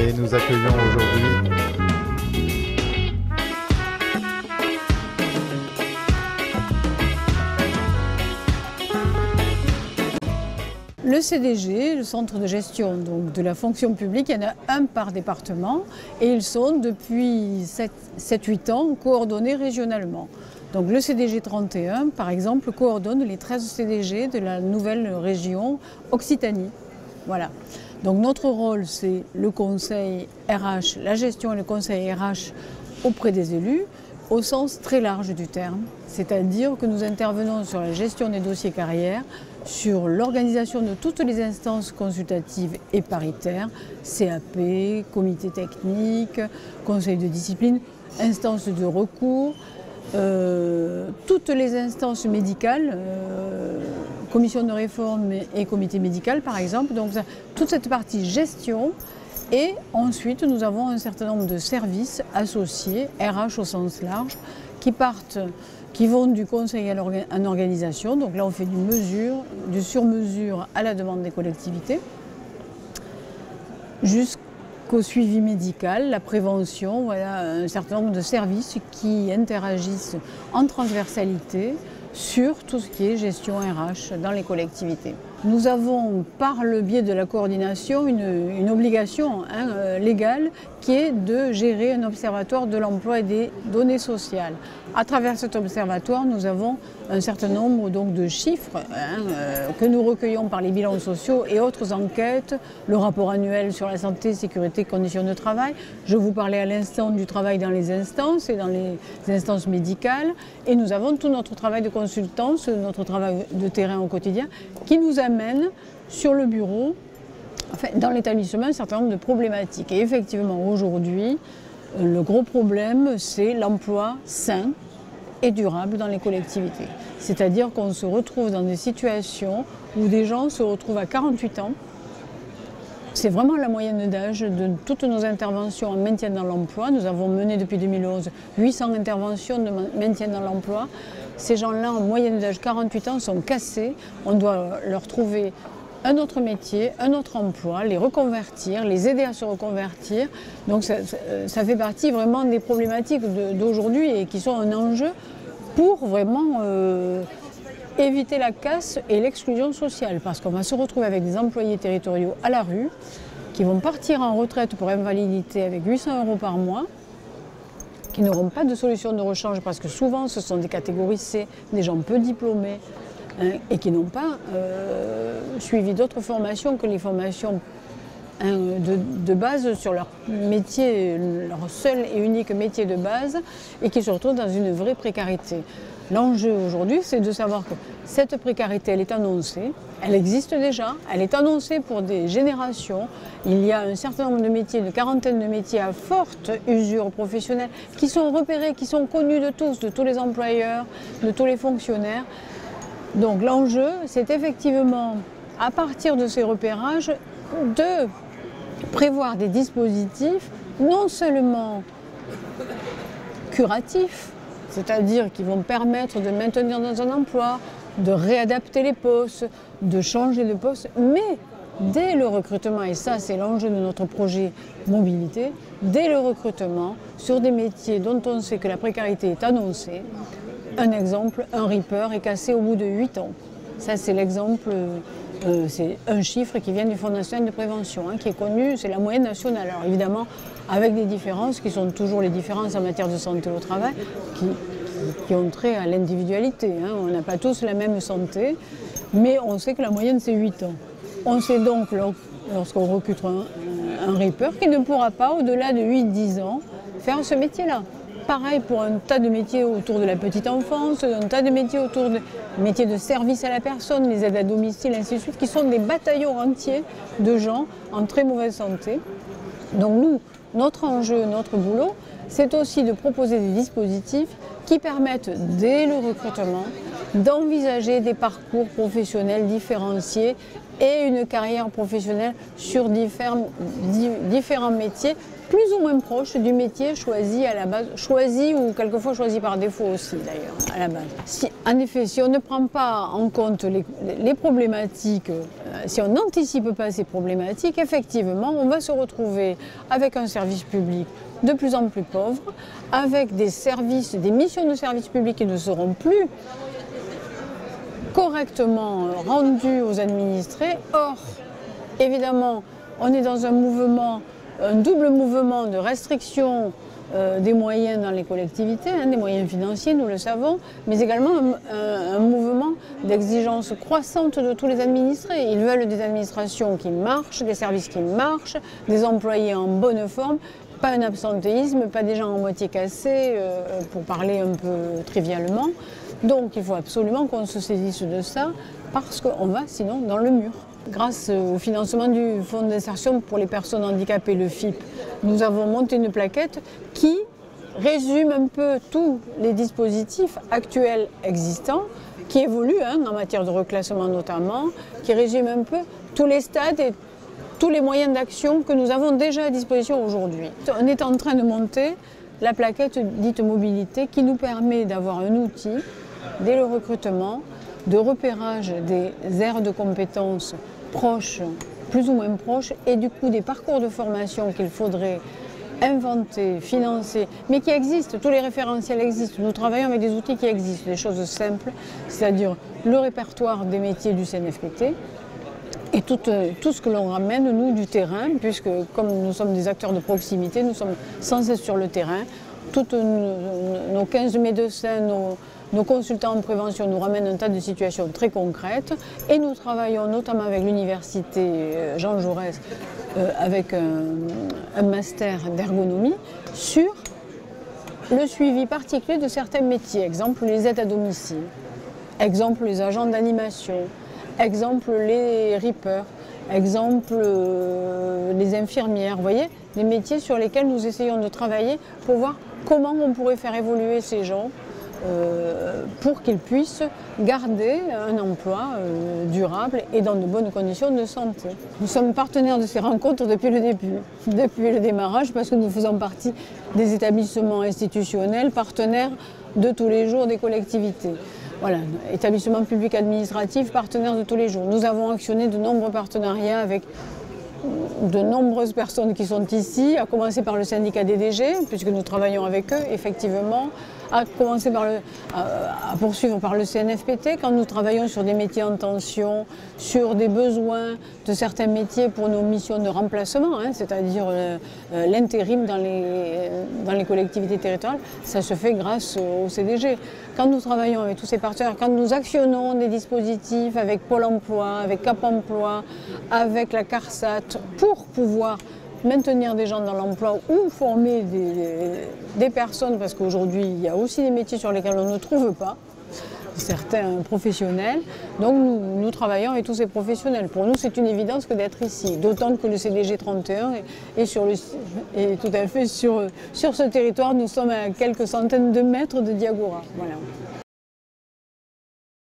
et nous accueillons aujourd'hui le CDG, le centre de gestion donc, de la fonction publique, il y en a un par département et ils sont depuis 7-8 ans coordonnés régionalement. Donc le CDG 31, par exemple, coordonne les 13 CDG de la nouvelle région Occitanie. Voilà. Donc notre rôle, c'est le conseil RH, la gestion et le conseil RH auprès des élus, au sens très large du terme. C'est-à-dire que nous intervenons sur la gestion des dossiers carrières, sur l'organisation de toutes les instances consultatives et paritaires, CAP, comité technique, conseil de discipline, instances de recours, toutes les instances médicales, commission de réforme et comité médical par exemple, donc toute cette partie gestion. Et ensuite nous avons un certain nombre de services associés, RH au sens large, qui vont du conseil en organisation, donc là on fait du sur-mesure à la demande des collectivités, jusqu'au suivi médical, la prévention, voilà un certain nombre de services qui interagissent en transversalité sur tout ce qui est gestion RH dans les collectivités. Nous avons, par le biais de la coordination, une obligation légale qui est de gérer un observatoire de l'emploi et des données sociales. À travers cet observatoire, nous avons un certain nombre donc, de chiffres que nous recueillons par les bilans sociaux et autres enquêtes, le rapport annuel sur la santé, sécurité, conditions de travail. Je vous parlais à l'instant du travail dans les instances et dans les instances médicales. Et nous avons tout notre travail de consultance, notre travail de terrain au quotidien, qui nous amène sur le bureau, enfin, dans l'établissement, un certain nombre de problématiques. Et effectivement, aujourd'hui, le gros problème, c'est l'emploi sain et durable dans les collectivités. C'est-à-dire qu'on se retrouve dans des situations où des gens se retrouvent à 48 ans. C'est vraiment la moyenne d'âge de toutes nos interventions en maintien dans l'emploi. Nous avons mené depuis 2011 800 interventions de maintien dans l'emploi. Ces gens-là, en moyenne d'âge 48 ans, sont cassés. On doit leur trouver un autre métier, un autre emploi, les reconvertir, les aider à se reconvertir. Donc ça fait partie vraiment des problématiques d'aujourd'hui et qui sont un enjeu pour vraiment éviter la casse et l'exclusion sociale. Parce qu'on va se retrouver avec des employés territoriaux à la rue qui vont partir en retraite pour invalidité avec 800 € par mois, qui n'auront pas de solution de rechange parce que souvent ce sont des catégories C, des gens peu diplômés, et qui n'ont pas suivi d'autres formations que les formations de base sur leur métier, leur seul et unique métier de base, et qui se retrouvent dans une vraie précarité. L'enjeu aujourd'hui, c'est de savoir que cette précarité, elle est annoncée, elle existe déjà, elle est annoncée pour des générations. Il y a un certain nombre de métiers, une quarantaine de métiers à forte usure professionnelle, qui sont repérés, qui sont connus de tous les employeurs, de tous les fonctionnaires. Donc l'enjeu, c'est effectivement, à partir de ces repérages, de prévoir des dispositifs non seulement curatifs, c'est-à-dire qui vont permettre de maintenir dans un emploi, de réadapter les postes, de changer de poste, mais dès le recrutement, et ça c'est l'enjeu de notre projet mobilité, dès le recrutement, sur des métiers dont on sait que la précarité est annoncée. Un exemple, un ripper est cassé au bout de 8 ans. Ça c'est l'exemple, c'est un chiffre qui vient du Fonds national de prévention, qui est connu, c'est la moyenne nationale. Alors évidemment, avec des différences qui sont toujours les différences en matière de santé au travail, qui ont trait à l'individualité. On n'a pas tous la même santé, mais on sait que la moyenne c'est 8 ans. On sait donc, lorsqu'on recrute un ripper, qu'il ne pourra pas, au-delà de 8-10 ans, faire ce métier-là. Pareil pour un tas de métiers autour de la petite enfance, un tas de métiers autour de métiers de service à la personne, les aides à domicile, ainsi de suite, qui sont des bataillons entiers de gens en très mauvaise santé. Donc nous, notre enjeu, notre boulot, c'est aussi de proposer des dispositifs qui permettent, dès le recrutement, d'envisager des parcours professionnels différenciés et une carrière professionnelle sur différents métiers, plus ou moins proches du métier choisi à la base, choisi ou quelquefois choisi par défaut aussi d'ailleurs à la base. En effet, si on ne prend pas en compte les problématiques, si on n'anticipe pas ces problématiques, effectivement, on va se retrouver avec un service public de plus en plus pauvre, avec des missions de service public qui ne seront plus correctement rendues aux administrés. Or, évidemment, on est dans un double mouvement de restriction des moyens dans les collectivités, des moyens financiers, nous le savons, mais également un mouvement d'exigence croissante de tous les administrés. Ils veulent des administrations qui marchent, des services qui marchent, des employés en bonne forme, pas un absentéisme, pas des gens en moitié cassés, pour parler un peu trivialement. Donc il faut absolument qu'on se saisisse de ça, parce qu'on va sinon dans le mur. Grâce au financement du Fonds d'insertion pour les personnes handicapées, le FIP, nous avons monté une plaquette qui résume un peu tous les dispositifs actuels existants, qui évoluent en matière de reclassement notamment, qui résume un peu tous les stades et tous les moyens d'action que nous avons déjà à disposition aujourd'hui. On est en train de monter la plaquette dite mobilité qui nous permet d'avoir un outil dès le recrutement de repérage des aires de compétences proches, plus ou moins proches, et du coup des parcours de formation qu'il faudrait inventer, financer, mais qui existent, tous les référentiels existent. Nous travaillons avec des outils qui existent, des choses simples, c'est-à-dire le répertoire des métiers du CNFPT, et tout ce que l'on ramène, nous, du terrain, puisque comme nous sommes des acteurs de proximité, nous sommes sans cesse sur le terrain. Toutes nos 15 médecins, nos consultants en prévention nous ramènent un tas de situations très concrètes. Et nous travaillons notamment avec l'université Jean Jaurès, avec un master d'ergonomie, sur le suivi particulier de certains métiers. Exemple, les aides à domicile. Exemple, les agents d'animation. Exemple, les rippers, exemple, les infirmières, vous voyez, des métiers sur lesquels nous essayons de travailler pour voir comment on pourrait faire évoluer ces gens pour qu'ils puissent garder un emploi durable et dans de bonnes conditions de santé. Nous sommes partenaires de ces rencontres depuis le début, depuis le démarrage, parce que nous faisons partie des établissements institutionnels, partenaires de tous les jours des collectivités. Voilà, établissement public administratif, partenaire de tous les jours. Nous avons actionné de nombreux partenariats avec de nombreuses personnes qui sont ici, à commencer par le syndicat des DG, puisque nous travaillons avec eux, effectivement, à poursuivre par le CNFPT, quand nous travaillons sur des métiers en tension, sur des besoins de certains métiers pour nos missions de remplacement, c'est-à-dire l'intérim dans les collectivités territoriales, ça se fait grâce au CDG. Quand nous travaillons avec tous ces partenaires, quand nous actionnons des dispositifs avec Pôle emploi, avec Cap emploi, avec la CARSAT, pour pouvoir maintenir des gens dans l'emploi ou former des personnes, parce qu'aujourd'hui il y a aussi des métiers sur lesquels on ne trouve pas certains professionnels. Donc nous travaillons avec tous ces professionnels. Pour nous c'est une évidence que d'être ici, d'autant que le CDG 31 est tout à fait sur ce territoire. Nous sommes à quelques centaines de mètres de Diagora. Voilà.